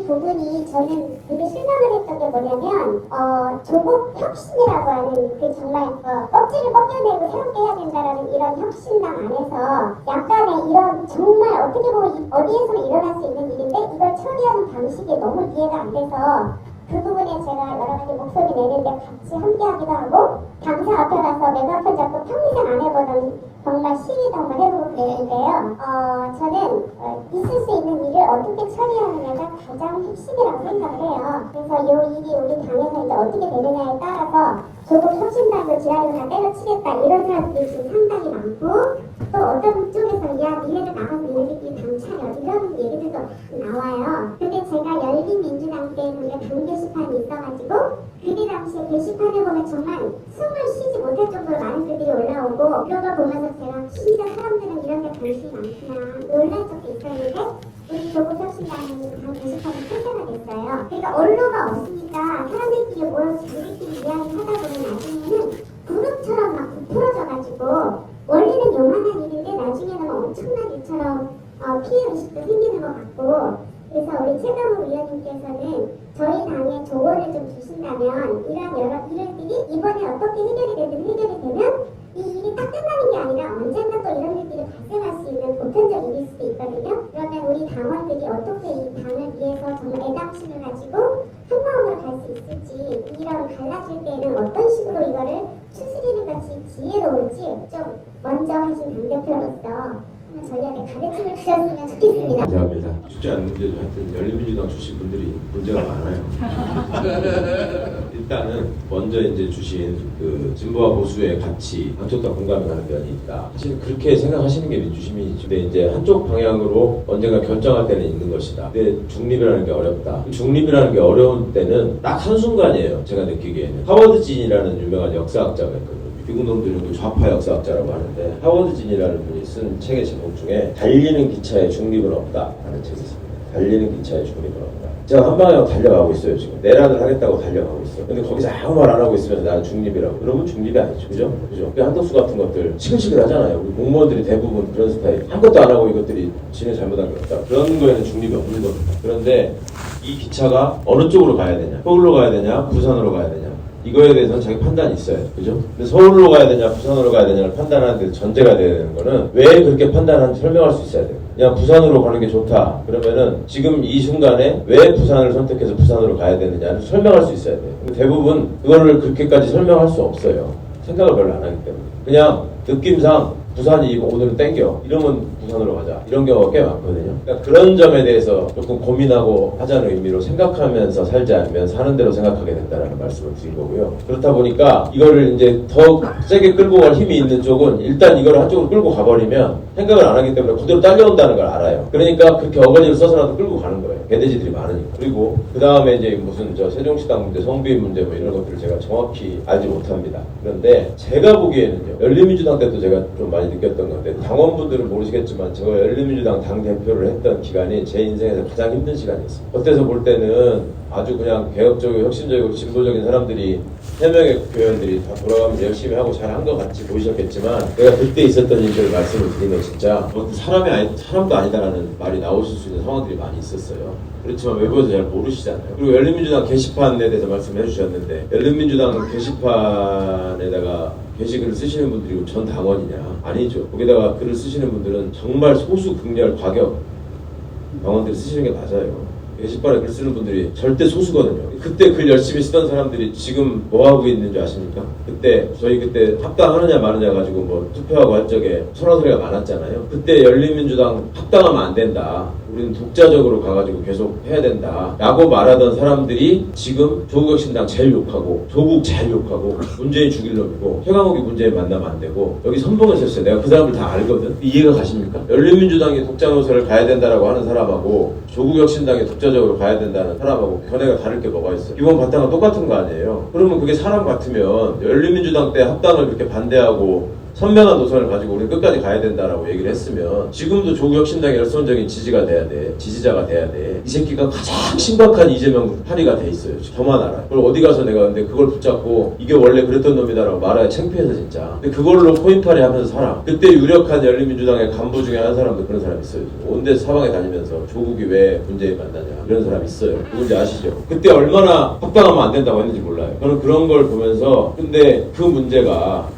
부분이 저는 되게 실망을 했던 게 뭐냐면 조국 혁신이라고 하는 그 정말 껍질을 벗겨내고 새롭게 해야 된다라는 이런 혁신당 안에서 약간의 이런 정말 어떻게 보면 어디에서나 일어날 수 있는 일인데 이걸 처리하는 방식이 너무 이해가 안 돼서 그 부분에 제가 여러 가지 목소리 내는데 같이 함께하기도 하고 당사 앞에 가서 메가폰 잡고 평생 안 해보던 정말 시위도 한번 해보고 그랬는데요. 저는 있을 수 있는 일을 어떻게 처리하느냐가 가장 핵심이라고 생각을 해요. 그래서 이 일이 우리 당에서 이제 어떻게 되느냐에 따라서 조국 혁신당도 지랄을 다 때려치겠다 이런 사람들이 지금 상당히 많고 또 어떤 쪽에서 야 니네들 나가서 니네들끼리 당 차려 이런 얘기들도 나와요. 근데 제가 열린민주당 때는 우리가 당 게시판이 있어가지고 그때 당시에 게시판에 보면 정말 숨을 쉬지 못할 정도로 많은 글들이 올라오고 그런 걸 보면서 제가 진짜 사람들은 이런 데 관심이 많구나 놀란 적도 있었는데 우리 조국 혁신당은 당 게시판이 폐쇄가 됐어요. 그러니까 언로가 없으니까 사람들끼리 모여서 자기들끼리 이야기하다 보면 나중에는 그룹처럼 막 부풀어져가지고 원래는 요만한 일인데 나중에는 엄청난 일처럼 피해의식도 생기는 것 같고 그래서 우리 최강욱 위원님께서는 저희 당에 조언을 좀 주신다면 이러한 여러 일들이 이번에 어떻게 해결이 되면 이 일이 딱 끝나는 게 아니라 언젠가 또 이런 일들이 발생할 수 있는 보편적 일일 수도 있거든요. 그러면 우리 당원들이 어떻게 이 당을 위해서 정말 애당심을 가지고 한 마음으로 갈 수 있을지 이런 갈라질 때는 어떤 식으로 이거를 추스리는 것이 지혜로울지 좀 먼저 하신 당대표로서 저희한테 가르침을 주셨으면 좋겠습니다. 감사합니다. 쉽지 않은 문제죠. 하여튼 열린민주당 출신 분들이 문제가 많아요. 일단은 먼저 이제 주신 그 진보와 보수의 가치 한쪽 다 공감이 가는 면이 있다. 사실 그렇게 생각하시는 게 민주시민이죠. 근데 이제 한쪽 방향으로 언젠가 결정할 때는 있는 것이다. 근데 중립이라는 게 어렵다. 중립이라는 게 어려운 때는 딱 한순간이에요. 제가 느끼기에는 하워드 진이라는 유명한 역사학자가 있거든요. 미국 놈들은 좌파 역사학자라고 하는데 하워드 진이라는 분이 쓴 책의 제목 중에 달리는 기차에 중립은 없다 라는 책이 있습니다. 달리는 기차에 중립은 없다. 제가 한 방향으로 달려가고 있어요. 지금 내란을 하겠다고 달려가고 있어요. 근데 거기서 아무 말 안 하고 있으면서 나는 중립이라고. 그러면 중립이 아니죠. 그죠? 한덕수 같은 것들 시끌시끌 하잖아요. 우리 공무원들이 대부분 그런 스타일. 아무것도 안 하고 이것들이 지네 잘못한 게 없다. 그런 거에는 중립이 없는 겁니다. 그런데 이 기차가 어느 쪽으로 가야 되냐? 서울로 가야 되냐? 부산으로 가야 되냐? 이거에 대해서는 자기 판단이 있어요. 그죠? 근데 서울로 가야 되냐, 부산으로 가야 되냐를 판단하는 데 전제가 돼야 되는 거는 왜 그렇게 판단하는지 설명할 수 있어야 돼요. 그냥 부산으로 가는 게 좋다. 그러면은 지금 이 순간에 왜 부산을 선택해서 부산으로 가야 되느냐를 설명할 수 있어야 돼요. 근데 대부분 그거를 그렇게까지 설명할 수 없어요. 생각을 별로 안 하기 때문에. 그냥 느낌상 부산이 오늘은 땡겨. 이러면 부산으로 가자. 이런 경우가 꽤 많거든요. 그러니까 그런 점에 대해서 조금 고민하고 하자는 의미로 생각하면서 살지 않으면 사는 대로 생각하게 된다는 말씀을 드린 거고요. 그렇다 보니까 이거를 이제 더 세게 끌고 갈 힘이 있는 쪽은 일단 이걸 한쪽으로 끌고 가버리면 생각을 안 하기 때문에 그대로 딸려온다는 걸 알아요. 그러니까 그렇게 어거지를 써서라도 끌고 가는 거예요. 개돼지들이 많으니까. 그리고 그 다음에 이제 무슨 세종시당 문제, 성비인 문제 뭐 이런 것들을 제가 정확히 알지 못합니다. 그런데 제가 보기에는요. 열린민주당 때도 제가 좀 많이 느꼈던 건데 당원분들은 모르시겠지만 제가 열린민주당 당대표를 했던 기간이 제 인생에서 가장 힘든 시간이었어요. 겉에서 볼 때는 아주 그냥 개혁적이고 혁신적이고 진보적인 사람들이 3명의 국회의원들이 다 돌아가면서 열심히 하고 잘한 것 같이 보이셨겠지만 내가 그때 있었던 일들을 말씀을 드리면 진짜 사람도 아니다라는 말이 나오실 수 있는 상황들이 많이 있었어요. 그렇지만 외부에서 잘 모르시잖아요. 그리고 열린민주당 게시판에 대해서 말씀해 주셨는데 열린민주당 게시판에다가 게시글을 쓰시는 분들이 전 당원이냐? 아니죠. 거기다가 글을 쓰시는 분들은 정말 소수 극렬 과격 당원들이 쓰시는 게 맞아요. 게시판에 글 쓰는 분들이 절대 소수거든요. 그때 글 열심히 쓰던 사람들이 지금 뭐 하고 있는 줄 아십니까? 저희 그때 합당하느냐 마느냐 가지고 뭐 투표하고 할 적에 소란소리가 많았잖아요. 그때 열린민주당 합당하면 안 된다. 우리는 독자적으로 가가지고 계속 해야 된다 라고 말하던 사람들이 지금 조국혁신당 제일 욕하고 조국 제일 욕하고 문재인 죽일 놈이고 최강욱이 문재인 만나면 안 되고 여기 선봉했었어요. 내가 그 사람들 다 알거든. 이해가 가십니까? 열린민주당이 독자 노선을 가야 된다라고 하는 사람하고 조국혁신당이 독자적으로 가야 된다는 사람하고 견해가 다를 게 뭐가 있어요? 기본 바탕은 똑같은 거 아니에요? 그러면 그게 사람 같으면 열린민주당 때 합당을 그렇게 반대하고 선명한 노선을 가지고 우리 끝까지 가야 된다라고 얘기를 했으면 지금도 조국혁신당의 열성적인 지지자가 돼야 돼. 이 새끼가 가장 심각한 이재명 파리가 돼 있어요. 저만 알아. 그걸 어디 가서 내가 근데 그걸 붙잡고 이게 원래 그랬던 놈이다라고 말하기 창피해서 진짜. 근데 그걸로 코인팔이 하면서 살아. 그때 유력한 열린민주당의 간부 중에 한 사람도 그런 사람 있어요. 온데 사방에 다니면서 조국이 왜 문재인 만나냐 이런 사람 있어요. 누군지 아시죠? 그때 얼마나 합당하면 안 된다고 했는지 몰라요. 저는 그런 걸 보면서 근데 그 문제가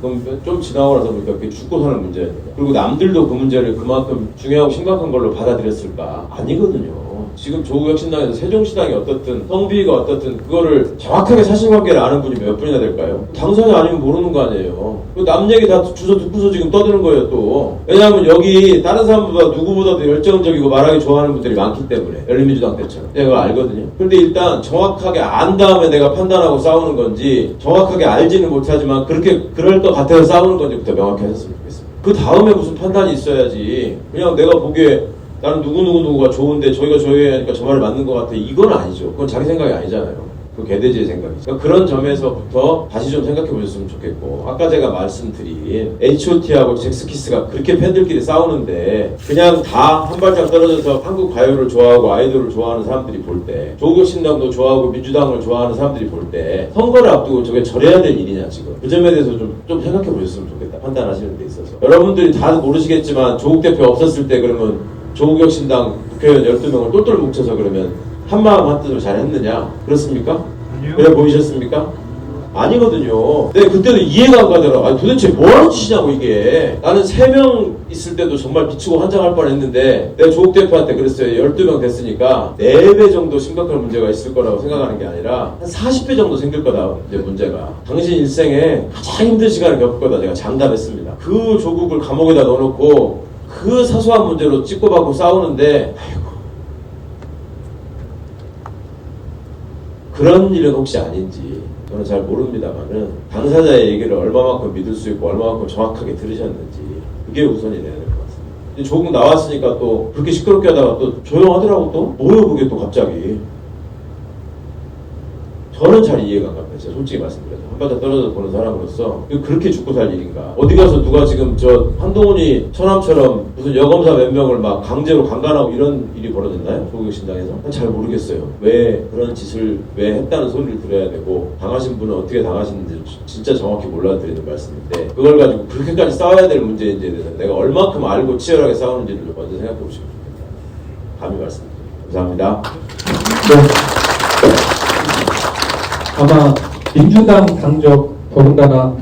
좀 지나고 나서 보니까 그게 죽고 사는 문제였는데 그리고 남들도 그 문제를 그만큼 중요하고 심각한 걸로 받아들였을까? 아니거든요. 지금 조국혁신당에서 세종시당이 어떻든 성비가 어떻든 그거를 정확하게 사실관계를 아는 분이 몇 분이나 될까요? 당선이 아니면 모르는 거 아니에요. 남 얘기 다 주워 듣고서 지금 떠드는 거예요 또. 왜냐하면 여기 다른 사람보다 누구보다도 열정적이고 말하기 좋아하는 분들이 많기 때문에 열린민주당 때처럼 내가 그걸 알거든요. 그런데 일단 정확하게 안 다음에 내가 판단하고 싸우는 건지 정확하게 알지는 못하지만 그럴 것 같아서 싸우는 건지부터 명확히 하셨으면 좋겠습니다. 그 다음에 무슨 판단이 있어야지 그냥 내가 보기에 나는 누구가 좋은데 저희가 하니까 저 말이 맞는 것 같아. 이건 아니죠. 그건 자기 생각이 아니잖아요. 그 개돼지의 생각이죠. 그러니까 그런 점에서부터 다시 좀 생각해 보셨으면 좋겠고 아까 제가 말씀드린 H.O.T하고 잭스키스가 그렇게 팬들끼리 싸우는데 그냥 다 한 발짝 떨어져서 한국 가요를 좋아하고 아이돌을 좋아하는 사람들이 볼 때 조국신당도 좋아하고 민주당을 좋아하는 사람들이 볼 때 선거를 앞두고 저게 저래야 될 일이냐 지금 그 점에 대해서 좀 생각해 보셨으면 좋겠다. 판단하시는 데 있어서 여러분들이 다 모르시겠지만 조국 대표 없었을 때 그러면 조국혁신당 국회의원 12명을 똘똘 뭉쳐서 그러면 한마음 한뜻으로 잘했느냐? 그렇습니까? 아니요. 그래 보이셨습니까? 아니거든요. 근데 그때도 이해가 안 가더라고. 아니 도대체 뭐하는 짓이냐고 이게. 나는 3명 있을 때도 정말 미치고 환장할 뻔했는데 내가 조국 대표한테 그랬어요. 12명 됐으니까 4배 정도 심각한 문제가 있을 거라고 생각하는 게 아니라 한 40배 정도 생길 거다. 이제 문제가. 당신 일생에 가장 힘든 시간을 겪을 거다. 제가 장담했습니다. 그 조국을 감옥에다 넣어놓고 그 사소한 문제로 찍고받고 싸우는데 아이고 그런 일은 혹시 아닌지 저는 잘 모릅니다만은 당사자의 얘기를 얼마만큼 믿을 수 있고 얼마만큼 정확하게 들으셨는지 그게 우선이 되는 것 같습니다. 조국 나왔으니까 또 그렇게 시끄럽게 하다가 또 조용하더라고 또 뭐예요 그게 또 갑자기. 저는 잘 이해가 안 갑니다. 제가 솔직히 말씀드려서 한 발짝 떨어져 보는 사람으로서 그렇게 죽고 살 일인가. 어디 가서 누가 지금 저 한동훈이 처남처럼 무슨 여검사 몇 명을 막 강제로 강간하고 이런 일이 벌어졌나요? 조국신당에서? 잘 모르겠어요. 왜 그런 짓을 왜 했다는 소리를 들어야 되고 당하신 분은 어떻게 당하시는지 진짜 정확히 몰라드리는 말씀인데 그걸 가지고 그렇게까지 싸워야 될 문제인지에 대해서 내가 얼마큼 알고 치열하게 싸우는지를 먼저 생각해 보시면 좋겠다. 감히 말씀드립니다. 감사합니다. 네. 아마 민주당 당적 더군다나